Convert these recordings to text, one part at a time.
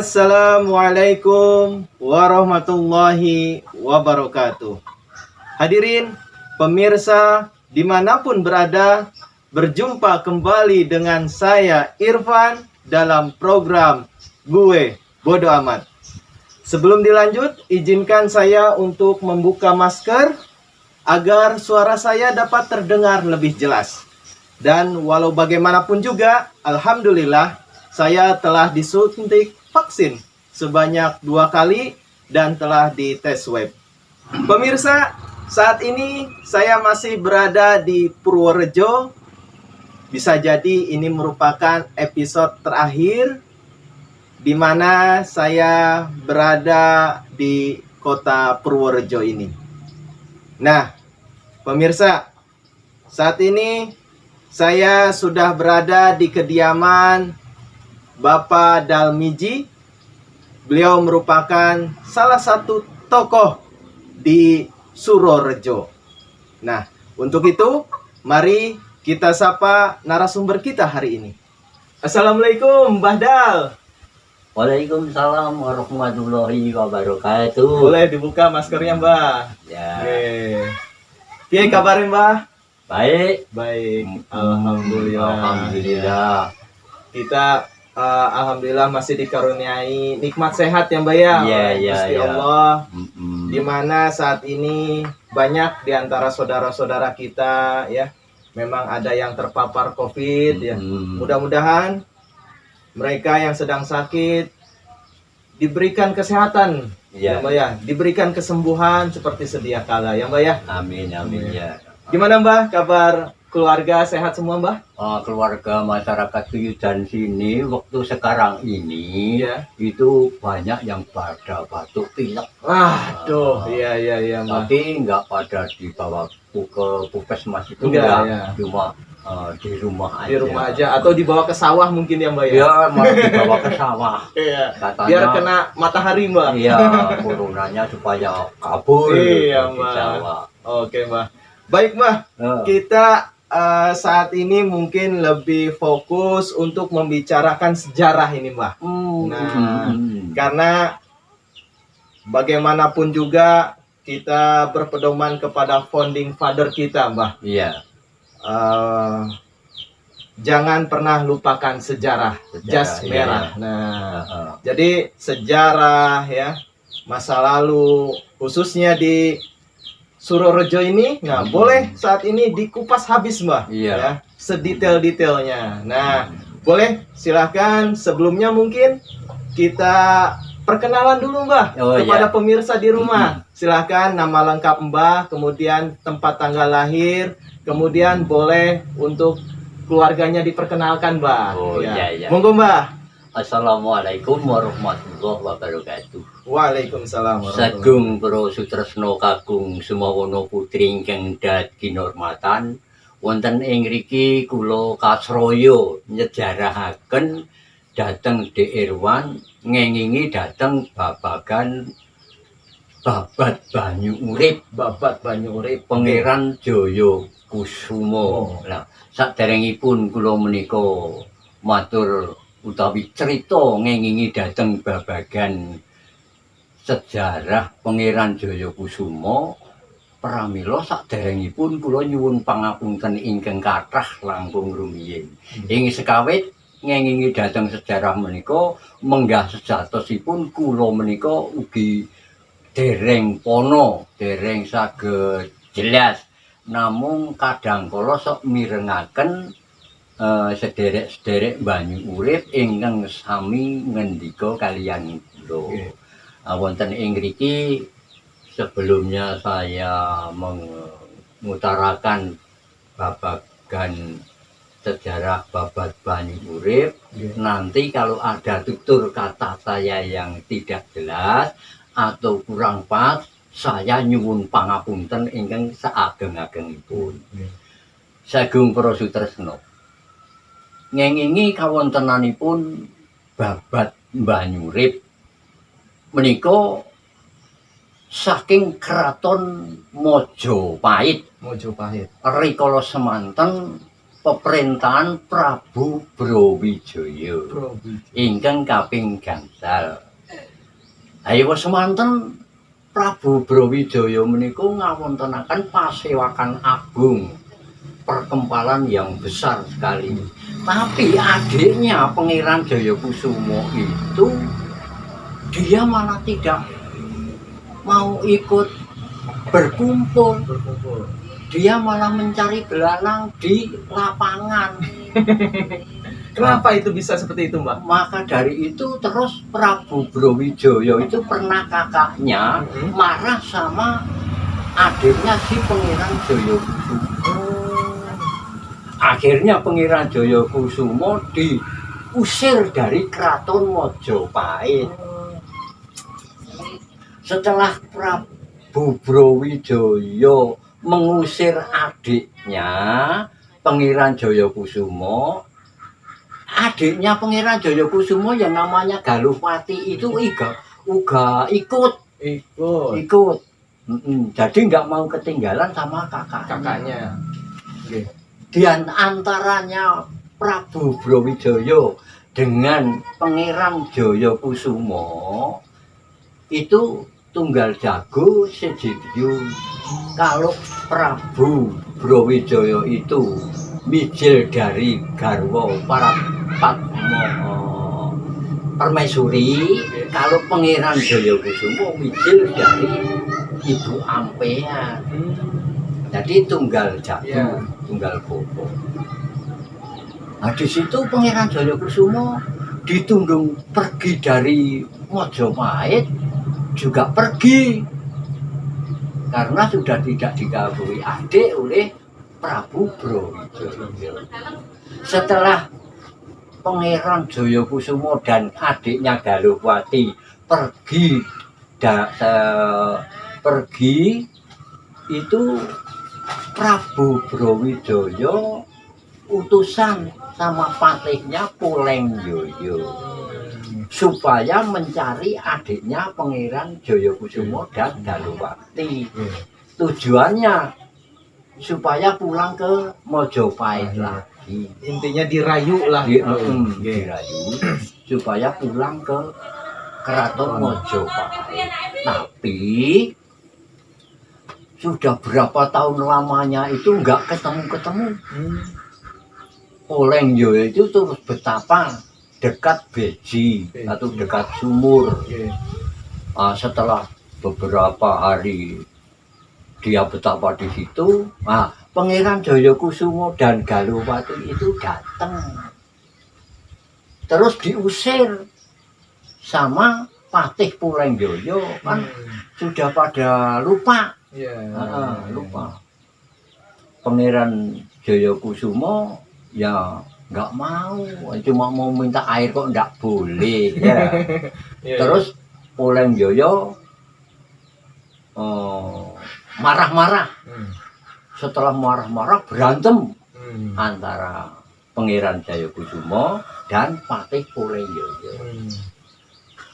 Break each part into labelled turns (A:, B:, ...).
A: Assalamualaikum warahmatullahi wabarakatuh. Hadirin pemirsa dimanapun berada, berjumpa kembali dengan saya Irfan dalam program Gue Bodo Amat. Sebelum dilanjut, izinkan saya untuk membuka masker agar suara saya dapat terdengar lebih jelas. Dan walau bagaimanapun juga, alhamdulillah saya telah disuntik vaksin sebanyak 2 kali dan telah dites swab. Pemirsa, saat ini saya masih berada di Purworejo. Bisa jadi ini merupakan episode terakhir di mana saya berada di kota Purworejo ini. Nah, pemirsa, saat ini saya sudah berada di kediaman Bapak Dalmiji. Beliau merupakan salah satu tokoh di Surorejo. Nah, untuk itu mari kita sapa narasumber kita hari ini. Assalamualaikum, Mbah Dal.
B: Waalaikumsalam warahmatullahi wabarakatuh.
A: Boleh dibuka maskernya, Mbah.
B: Ya.
A: Piye kabarin, Mbah?
B: Baik.
A: Alhamdulillah.
B: Alhamdulillah.
A: Kita alhamdulillah masih dikaruniai nikmat sehat ya, Mbak ya.
B: Iya.
A: Gusti Allah. Di mana saat ini banyak di antara saudara-saudara kita ya, memang ada yang terpapar COVID ya. Mudah-mudahan mereka yang sedang sakit diberikan kesehatan ya, Mbak ya, diberikan kesembuhan seperti sedia kala ya, Mbak ya.
B: Amin ya.
A: Gimana, Mbah, kabar keluarga sehat semua, Mbah?
B: Keluarga masyarakat Kuyudan sini waktu sekarang ini
A: ya,
B: itu banyak yang pada batuk pilek.
A: Iya, Mbah.
B: Tapi nggak pada dibawa ke puskesmas itu
A: enggak,
B: ya. Cuma di rumah aja.
A: Di rumah aja atau dibawa ke sawah mungkin ya, Mbak ya?
B: Ya, malah dibawa ke sawah.
A: Iya.
B: Katanya,
A: biar kena matahari, Mbak.
B: Iya, coronanya supaya kabur.
A: Iya,
B: di
A: Mbak.
B: Jawa.
A: Oke, Mbak. Baik, Mbak. Kita saat ini mungkin lebih fokus untuk membicarakan sejarah ini, Mbak. Karena bagaimanapun juga kita berpedoman kepada founding father kita, Mbak.
B: Iya.
A: Jangan pernah lupakan sejarah jas merah.
B: Iya.
A: Nah, jadi sejarah ya, masa lalu khususnya di Surorejo ini, nah boleh saat ini dikupas habis, Mbak.
B: Iya.
A: Ya, sedetail-detailnya. Nah, boleh silahkan sebelumnya mungkin kita perkenalan dulu, Mbak, kepada pemirsa di rumah. Silahkan nama lengkap Mbak, kemudian tempat tanggal lahir, kemudian boleh untuk keluarganya diperkenalkan, Mbak.
B: Iya.
A: Monggo, Mbak.
B: Assalamualaikum warahmatullahi wabarakatuh.
A: Waalaikumsalam warahmatullahi
B: Sagung Pro Sutresno Kagung Sumawono Putri ingkang dhat kinormatan, wonten ing mriki kula kasraya nyejarahaken dhateng Dik Irwan ngengingi dhateng babagan babat banyu urip.
A: Babat banyu urip
B: Pangeran Jaya Kusuma. Nah, saderengipun kula menika matur utawi cerita ngengingi dhateng babagan sejarah Pangeran Jaya Kusuma, pramila saderengipun kula nyuwun pangapunten ingkang kathah langkung rumiyin. Ing sekawit ngengingi dhateng sejarah menika menggah sejatosipun kula menika ugi dereng pono, dereng saged jelas, namung kadangkala sok mirengaken sederek-sederek banyu urip ingkang sami ngendika kaliyan kula. Wonten ing mriki sebelumnya saya mengutarakan babagan sejarah babat banyu urip. Nanti kalau ada tutur kata saya yang tidak jelas atau kurang pas, saya nyuwun pangapunten ingkang saageng-agengipun. Sagung Para Sutresna, ngengingi kawontenanipun babat banyu urip menika saking kraton Majapahit.
A: Majapahit.
B: Rikala semanten pemerintahan Prabu Brawijaya ingkang kaping gangsal. Ayo semanten Prabu Brawijaya menika ngawontenaken pasewakan agung, perkempalan yang besar sekali. Tapi adiknya Pangeran Jayakusumo itu dia malah tidak mau ikut berkumpul. Dia malah mencari belalang di lapangan.
A: Kenapa itu bisa seperti itu, Mbak?
B: Maka dari itu terus Prabu Brawijaya itu pernah kakaknya marah sama adiknya si Pangeran Jayakusumo. Akhirnya Pangeran Jayakusumo diusir dari Keraton Mojopahit. Setelah Prabu Brawijaya mengusir adiknya Pangeran Jayakusumo, adiknya Pangeran Jayakusumo yang namanya Galupati itu uga ikut. Jadi nggak mau ketinggalan sama
A: kakaknya.
B: Di antaranya Prabu Brawijaya dengan Pangeran Jayakusumo itu tunggal jago sejiyu. Kalau Prabu Brawijaya itu mijil dari garwa para Padma Permaisuri, kalau Pangeran Jayakusumo mijil dari Ibu Ampean. Jadi tunggal jago, tunggal bobo. Nah di situ Pangeran Jayakusumo ditundung pergi dari Mojopahit juga pergi. Karena sudah tidak dikabui adik oleh Prabu Brawijaya. Setelah Pangeran Jayakusumo dan adiknya Galupati pergi itu Prabu Brawijaya utusan sama patihnya Polengjoyo supaya mencari adiknya Pangeran Jayakusumo dan Galupati. Tujuannya supaya pulang ke Mojopahit lagi.
A: Intinya dirayu lah.
B: Dirayu supaya pulang ke Keraton Mojopahit. Tapi sudah berapa tahun lamanya itu nggak ketemu-ketemu. Polengjoyo itu terus betapa dekat beji atau dekat sumur. Setelah beberapa hari dia betapa di situ, Pangeran Jayakusumo dan Galupati itu datang. Terus diusir sama Patih Polengjoyo, kan sudah pada lupa. Lupa. Pangeran Jayakusumo ya nggak mau, cuma mau minta air kok nggak boleh ya. Terus Polengjoyo marah-marah. Setelah marah-marah berantem antara Pangeran Jayakusumo dan Patih Polengjoyo.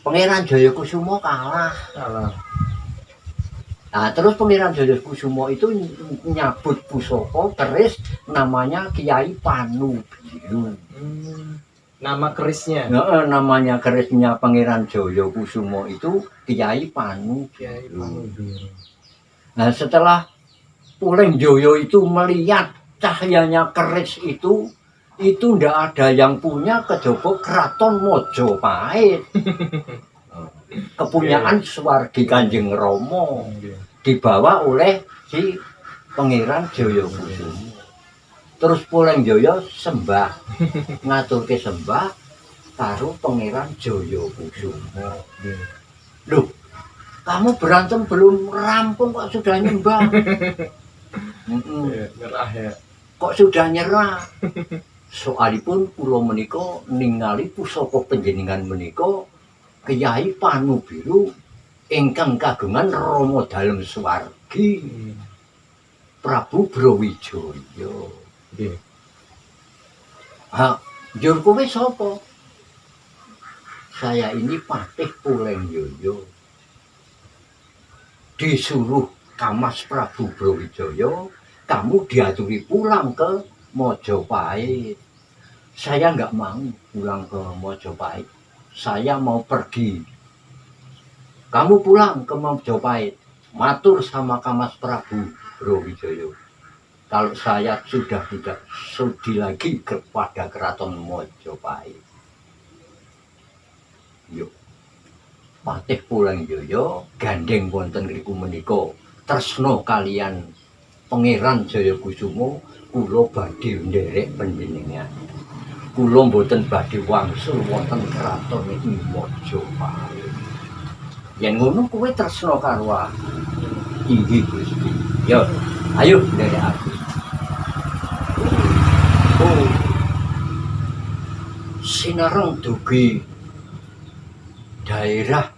B: Pangeran Jayakusumo kalah. Nah, terus Pangeran Jayakusumo itu nyabut pusaka keris namanya Kiai Panubiru.
A: Nama kerisnya?
B: Namanya kerisnya Pangeran Jayakusumo itu Kiai Panubiru. Nah, setelah Polengjoyo itu melihat cahayanya keris itu ndak ada yang punya kejaba Keraton Mojopahit. Kepunyaan Swargi Kanjeng Rama dibawa oleh si Pangeran Jayakusumo. Terus Polengjoyo sembah, ngaturke sembah karo Pangeran Jayakusumo. Loh, kamu berantem belum rampung kok sudah nyembah?
A: Nyerah ya.
B: Kok sudah nyerah? Soalipun kula menika ningali pusaka panjenengan menika Kiai Panubiru ingkang kagungan Rama dalem swargi Prabu Brawijaya. Nggih. Njur kowe sapa? Saya ini Patih Polengjoyo. Disuruh Kamas Prabu Brawijaya, kamu diaturi pulang ke Mojopahit. Saya nggak mau pulang ke Mojopahit. Saya mau pergi. Kamu pulang ke Mojopahit. Matur sama Kamas Prabu Brawijaya. Kalau saya sudah tidak sudi lagi kepada keraton Mojopahit. Yuk. Patih Pulang Jaya gandeng wonten riku menika tresna kalian Pangeran Jayakusuma kula badhe nderek panjenengan. Kula mboten badhe wangsul wonten kraton iki Mojopahit. Yen ngono kowe tresna karo aku. Inggih Gusti. Yo, ayo nderek aku. Oh. Sinareng dugi daerah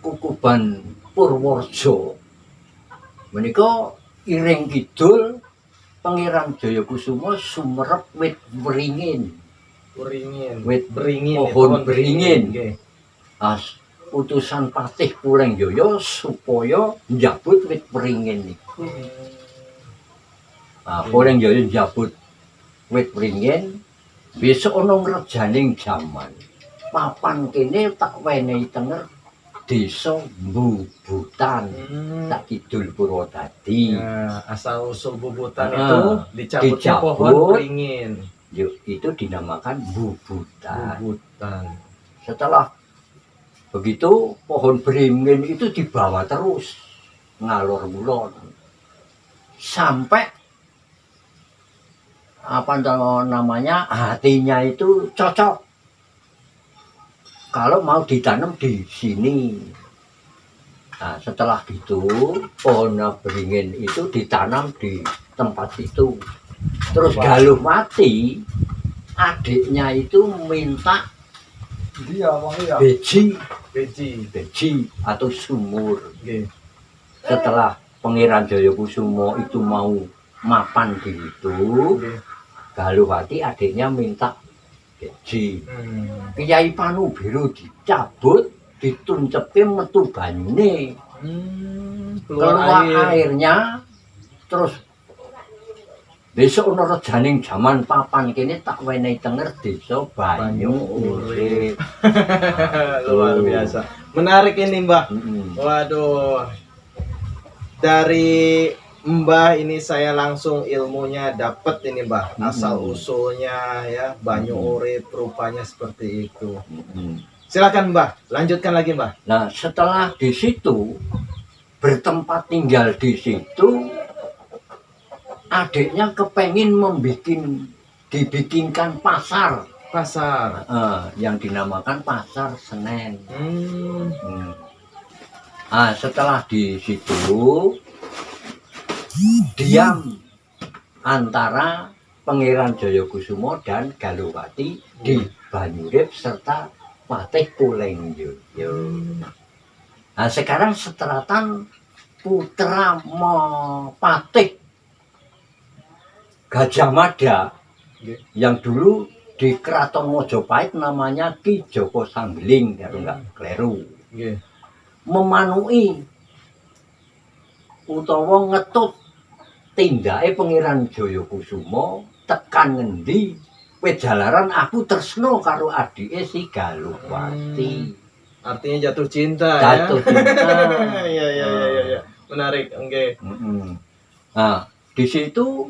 B: Kukuban Purworejo menika iring kidul Pangeran Jayakusuma sumerep wit wringin. Wit
A: beringin,
B: pohon beringin.
A: Nggih.
B: As utusan Patih Pulang Jaya supaya njabut wit wringin niku. Nah, Pulang Jaya njabut wit wringin besok ana ngrejaning jaman. Papan kene tak wenehi tenger desa Bubutan tak kidul Purwodadi.
A: Nah, asal usul Bubutan itu dicabutnya
B: dicabut.
A: pohon beringin.
B: Yuk, itu dinamakan Bubutan.
A: Bubutan.
B: Setelah begitu pohon beringin itu dibawa terus ngalor ngulon sampai apa namanya hatinya itu cocok. Kalau mau ditanam di sini. Nah, setelah itu pohon beringin itu ditanam di tempat itu. Terus Galuh Mati adiknya itu minta beji atau sumur.
A: Nggih.
B: Setelah Pangeran Jayakusuma itu mau mapan di itu, Galuh Mati adiknya minta beji. Kyai Panubiru dicabut, dituncepke metu banyune. Keluar airnya, terus besok ana rejaning jaman papan kene tak wenehi tenger desa Banyu Urip.
A: Luar biasa. Menarik ini, Mbah. Waduh. Dari Mbah ini saya langsung ilmunya dapat ini, Mbah. Asal usulnya ya, Banyu Urip rupanya seperti itu. Silakan, Mbah, lanjutkan lagi, Mbah.
B: Nah, setelah di situ bertempat tinggal di situ, adiknya kepengin dibikinkan pasar. Yang dinamakan Pasar Senen. Nah, setelah di situ diam antara Pangeran Jayakusuma dan Galuhwati di Banyurip serta Patih Pulang Jaya. Nah, sekarang seteratan putra Patih Gajah Mada yang dulu di Keraton Mojopahit namanya Ki Joko Sanggeling, kalau enggak keliru. Memanui utawa ngetut tindake Pangeran Jayakusuma tekan ngendi kowe jalaran aku tresna karo adike si Galuhwati.
A: Artinya jatuh cinta.
B: Jatuh cinta.
A: Iya. Menarik, oke.
B: Nah, di situ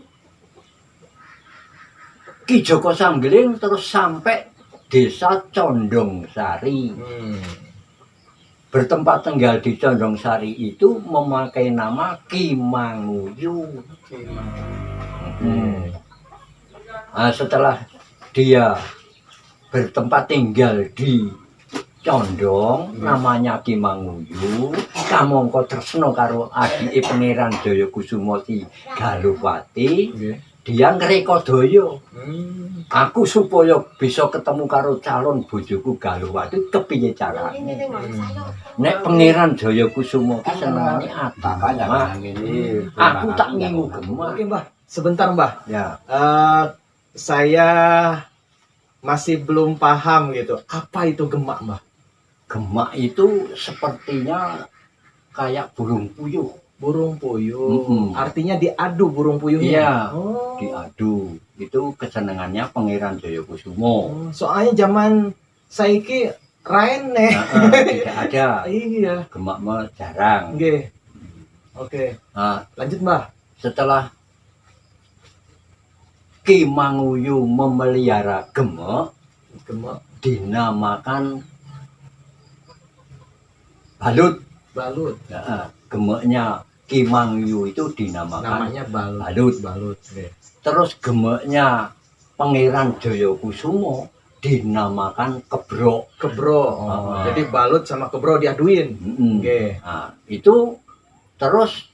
B: Ki Joko Sanggeling terus sampai desa Condong-Sari. Bertempat tinggal di Condong-Sari itu memakai nama Ki Manguyu. Nah, setelah dia bertempat tinggal di Condong, namanya Ki Manguyu, kamangka tresna karo adike Pangeran Jayakusuma si Galuhwati. Dia ngrekodaya. Aku supaya bisa ketemu karo calon bojoku Galuhwati kepiye carane. Nek Pangeran Jayakusuma ki senengane agama. Aku tak ngingu gemah.
A: Oke, Mbah. Sebentar, Mbah.
B: Ya.
A: Saya masih belum paham gitu. Apa itu gemak, Mbah?
B: Gemak itu sepertinya kayak burung puyuh.
A: Burung puyuh.
B: Mm-mm.
A: Artinya diadu burung puyuhnya.
B: Iya,
A: Oh.
B: diadu. Itu kesenangannya Pangeran Jayakusumo.
A: Oh, soalnya zaman saiki raine.
B: Tidak ada.
A: Iya.
B: Gemak mah jarang.
A: Oke. Oke.
B: Nah,
A: Lanjut, Mbah.
B: setelah Ki Manguyu memelihara gemek,
A: Gemek,
B: dinamakan balut.
A: balut.
B: Gemeknya Ki Manguyu itu dinamakan
A: Namanya balut.
B: balut.
A: Balut. Oke.
B: Terus gemeknya Pangeran Jayakusumo dinamakan kebrok.
A: Kebro. Oh, jadi balut sama kebro diaduin.
B: Mm-mm.
A: Oke.
B: Nah, itu terus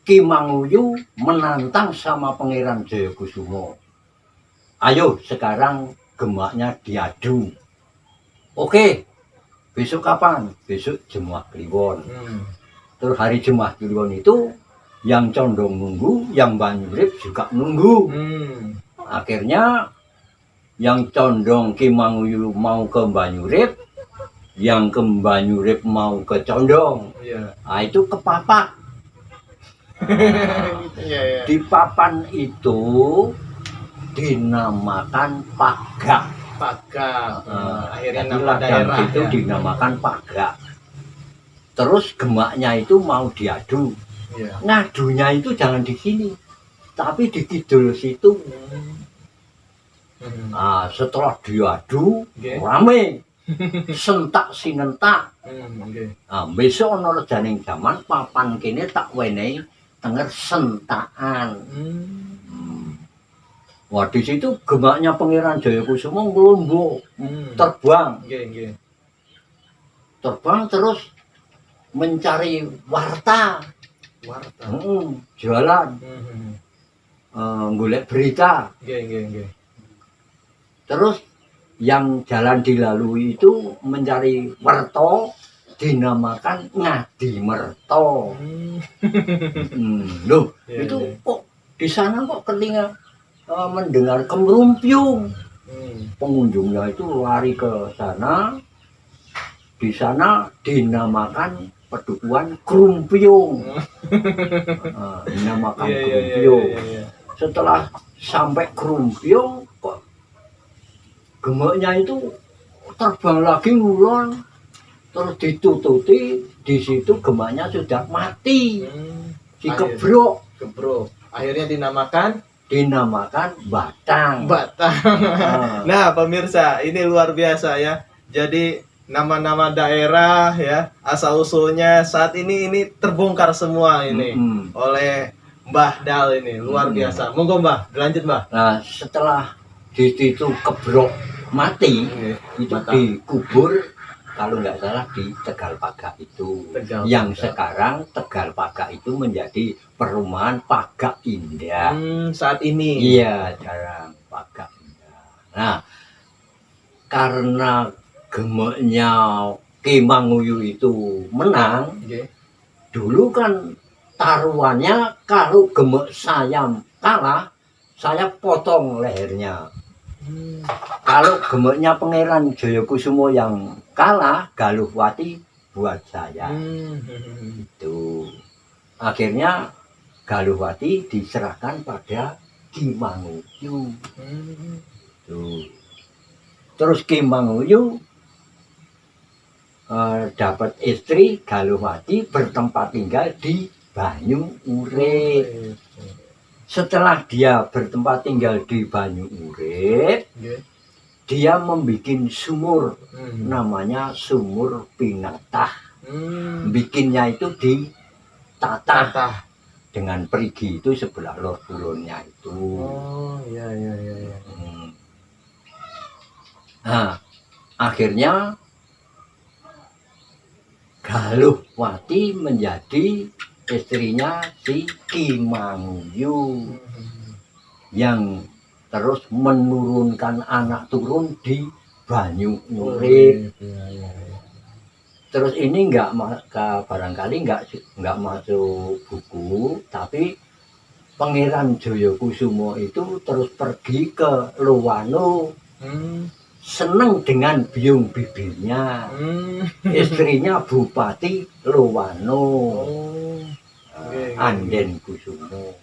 B: Ki Manguyu menantang sama Pangeran Jayakusumo. Ayo sekarang gemaknya diadu. Oke, besok kapan? Besok Jemuah Kliwon. Terus hari Jemuah Kliwon itu yang condong nunggu, yang Banyurip juga nunggu. Akhirnya yang condong Ki Manguyu mau ke Banyurip, yang ke Banyurip mau ke condong.
A: Iya.
B: Nah, itu kepapak.
A: Iya.
B: Di papan itu dinamakan pagak.
A: Pagak. Akhirnya
B: Jadi
A: nama
B: ladang
A: daerah
B: itu
A: ya.
B: dinamakan pagak. Terus gemaknya itu mau diadu.
A: Iya.
B: Ngadunya itu jangan di sini, tapi di kidul situ. Nah, setelah diadu,
A: Oke.
B: rame. Sentak sinentak.
A: Oke.
B: Nah, besok ana rejaning jaman papan kene tak wenehi tenger sentakan. Wah, di situ gemaknya Pangeran Jayakusumo ngelombok, terbang.
A: Oke.
B: Terbang terus mencari warta.
A: Warta.
B: Jualan, golek berita.
A: Oke.
B: Terus yang jalan dilalui itu mencari merto, dinamakan Ngadi Merto. Loh,
A: Iya,
B: itu
A: iya.
B: kok di sana kok kelinga mendengar kemrumpiung. Pengunjungnya itu lari ke sana. Di sana dinamakan pedukuhan Krumpiung. Dinamakan Krumpiung.
A: Iya.
B: Setelah sampai Krumpiung kok gemeknya itu terbang lagi ngulon, terus ditututi. Di situ gemeknya sudah mati. Si kebrok.
A: Akhirnya dinamakan
B: Batang.
A: Nah, pemirsa, ini luar biasa ya. Jadi nama-nama daerah ya, asal usulnya saat ini terbongkar semua ini oleh Mbah Dal ini. Luar biasa. Monggo Mbah, dilanjut Mbah.
B: Nah, setelah di situ kebrok mati, itu dikubur kalau nggak salah di Tegal Pagak itu. Yang sekarang Tegal Pagak itu menjadi perumahan Pagak Indah.
A: Saat ini.
B: Iya, jarang Pagak Indah. Nah, karena gemeknya Ki Manguyu itu menang, dulu kan taruhannya kalau gemek saya kalah, saya potong lehernya. Kalau gemeknya Pangeran Jayakusumo yang kalah, Galuhwati buat saya. Itu akhirnya Galuhwati diserahkan pada Ki Manguyu. Terus Ki Manguyu dapat istri Galuhwati, bertempat tinggal di Banyuurip. Setelah dia bertempat tinggal di Banyuurip, dia membuat sumur, namanya Sumur Pinatah. Bikinnya itu di Tatah dengan perigi itu sebelah lor kulonnya itu.
A: Iya.
B: Nah, akhirnya Galuhwati menjadi istrinya si Ki Manguyu yang terus menurunkan anak turun di Banyuurip. Terus ini barangkali nggak masuk buku, tapi Pangeran Jayakusumo itu terus pergi ke Lowano, seneng dengan biung bibirnya, istrinya Bupati Lowano. Anden Kusumo.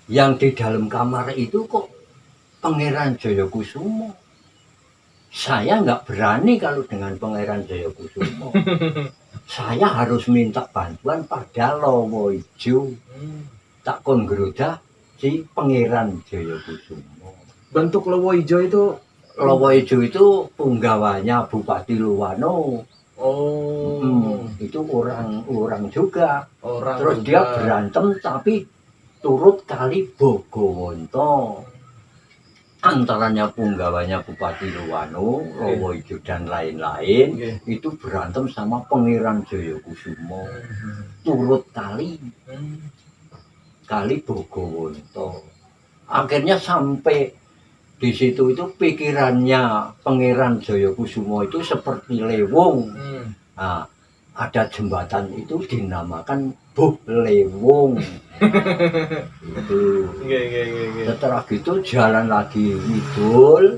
B: Yang di dalam kamar itu kok Pangeran Jayakusumo. Saya nggak berani kalau dengan Pangeran Jayakusumo. Saya harus minta bantuan pada Lowo Ijo. Tak kon gerudah si Pangeran Jayakusumo.
A: Bentuk Lowo Ijo itu?
B: Lowo Ijo itu punggawanya Bupati Luwano. Itu orang juga. Terus juga. Dia berantem tapi turut kali Bogowonto. Antaranya punggawanya Bupati Luwano, Lowo Ijo dan lain-lain itu berantem sama Pangeran Jayakusumo. Turut kali Bogowonto. Akhirnya sampai di situ itu pikirannya Pangeran Jayakusumo itu seperti lewung. Nah, ada jembatan itu dinamakan Buh Lewung. Itu. Setelah gitu jalan lagi ngidul,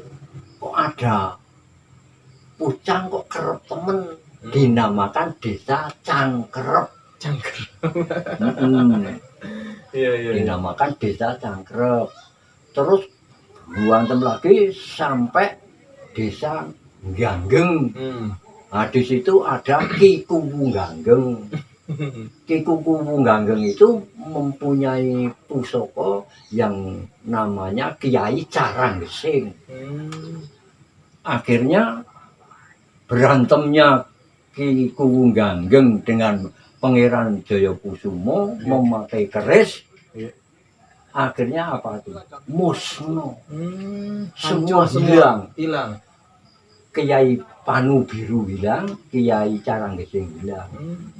B: kok ada pucang kok kerep temen, dinamakan Desa Cangkrep. Dinamakan Desa Cangkrep. Terus buantem lagi sampai Desa Ganggeng. Nah, di situ ada Ki Kuwu Ganggeng. Ki Kuwu Ganggeng itu mempunyai pusaka yang namanya Kiai Caranggesing. Akhirnya berantemnya Ki Kuwu Ganggeng dengan Pangeran Jayakusumo memakai keris. Akhirnya apa tuh? Musno. Semua hilang. Kiai Panu Biru hilang, Kiai Caranggesing hilang,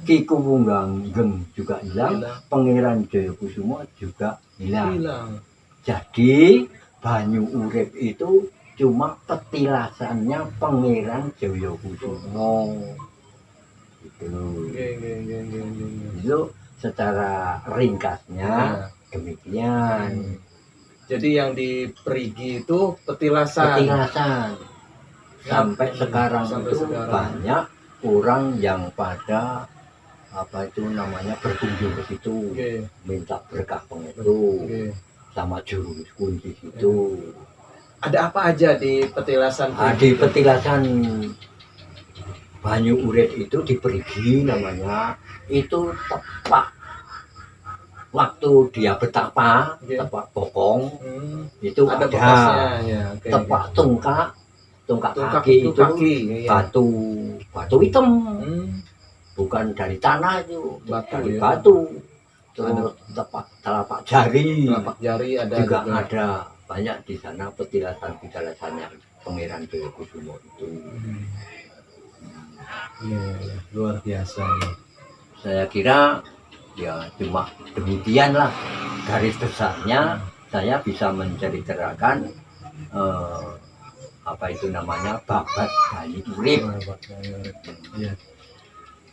B: Ki Kuwu Ganggeng juga hilang, Pangeran Jayakusumo juga hilang. Jadi banyu urip itu cuma petilasannya Pangeran Jayakusumo. Itu secara ringkasnya demikian.
A: Jadi yang di Perigi itu petilasan.
B: Sampai sekarang banyak orang yang pada apa itu namanya berkunjung ke situ, minta berkah pengetu sama juru kunci situ.
A: Ada apa aja di petilasan?
B: Di petilasan banyu urip itu di Perigi namanya, itu tepak waktu dia betapa, tepak bokong itu ada tepak tungkak kaki itu batu hitam, bukan dari tanah itu, dari batu. Terus telapak jari juga ada banyak di sana petilasannya Pangeran Jayakusumo itu.
A: Luar biasa.
B: Saya kira ya cuma demikian lah garis besarnya. Saya bisa menceritakan apa itu namanya babat banyu urip.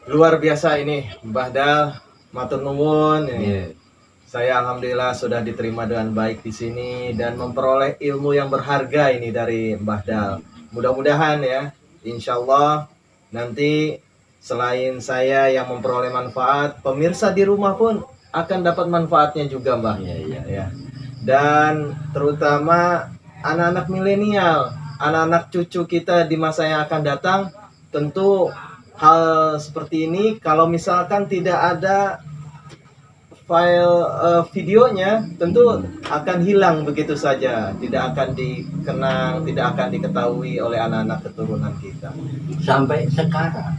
A: Luar biasa ini Mbah Dal, matur nuwun. Saya alhamdulillah sudah diterima dengan baik di sini dan memperoleh ilmu yang berharga ini dari Mbah Dal. Mudah-mudahan ya, insyaallah nanti selain saya yang memperoleh manfaat, pemirsa di rumah pun akan dapat manfaatnya juga, Mbah. Ya. Dan terutama anak-anak milenial, anak-anak cucu kita di masa yang akan datang, tentu hal seperti ini kalau misalkan tidak ada file videonya, tentu akan hilang begitu saja, tidak akan dikenang, tidak akan diketahui oleh anak-anak keturunan kita.
B: Sampai sekarang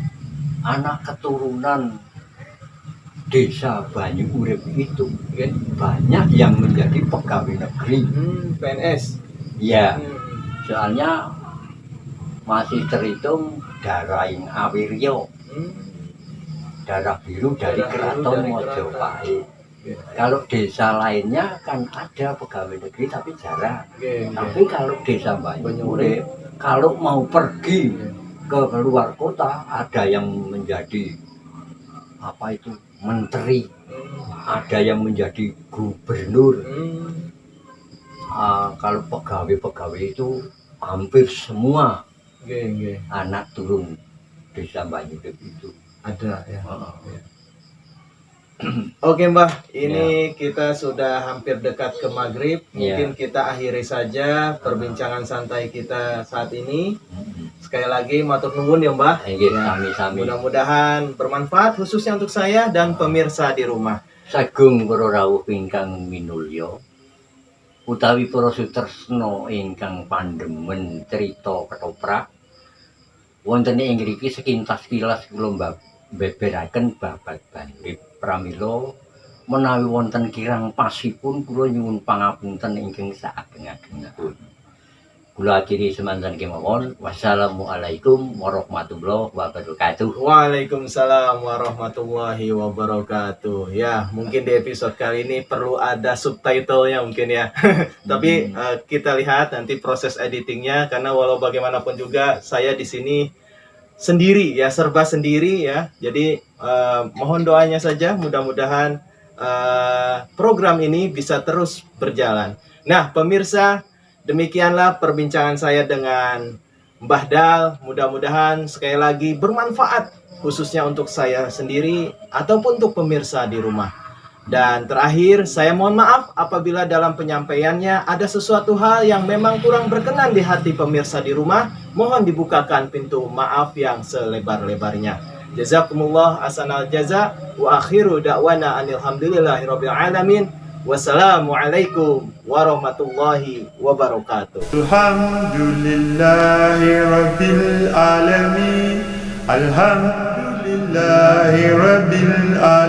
B: anak keturunan Desa Banyu Urip itu banyak yang menjadi pegawai negeri,
A: PNS.
B: Ya. Soalnya masih terhitung Daraing Awiryo, darah biru dari Keraton Mojopahit. Kalau desa lainnya kan ada pegawai negeri tapi jarang. Tapi kalau Desa Banyu Urip, kalau mau pergi ke luar kota ada yang menjadi apa itu menteri, ada yang menjadi gubernur. Kalau pegawai-pegawai itu hampir semua anak turun Desa Banyu Urip itu
A: ada ya. Oke Mbah, ini kita sudah hampir dekat ke maghrib. Mungkin kita akhiri saja perbincangan santai kita saat ini. Sekali lagi matur nuwun ya Mbah.
B: Sami-sami.
A: Mudah-mudahan bermanfaat khususnya untuk saya dan pemirsa di rumah.
B: Sagung para rawuh ingkang minulya utawi para sutresna ingkang pandemen crita ketoprak. Wonten ing ngriki sekintas kilas kula beberaken babat bandhip pramila menawi wonten kirang pasipun kula nyuwun pangapunten ingkang saageng-agengipun. Kula akhiri semanten kemawon. Wassalamualaikum warahmatullahi wabarakatuh.
A: Waalaikumsalam warahmatullahi wabarakatuh. Ya, mungkin di episode kali ini perlu ada subtitlenya mungkin ya. Tapi kita lihat nanti proses editingnya, karena walau bagaimanapun juga saya di sini sendiri ya, serba sendiri ya. Jadi mohon doanya saja, mudah-mudahan program ini bisa terus berjalan. Nah, pemirsa, demikianlah perbincangan saya dengan Mbah Dal. Mudah-mudahan sekali lagi bermanfaat, khususnya untuk saya sendiri ataupun untuk pemirsa di rumah. Dan terakhir, saya mohon maaf apabila dalam penyampaiannya ada sesuatu hal yang memang kurang berkenan di hati pemirsa di rumah. Mohon dibukakan pintu maaf yang selebar-lebarnya. Jazakumullah ahsanal jaza wa akhiru da'wana alhamdulillahirabbil alamin. Wassalamualaikum warahmatullahi wabarakatuh.
C: Alhamdulillahi rabbil alamin. Alhamdulillahi rabbil alamin.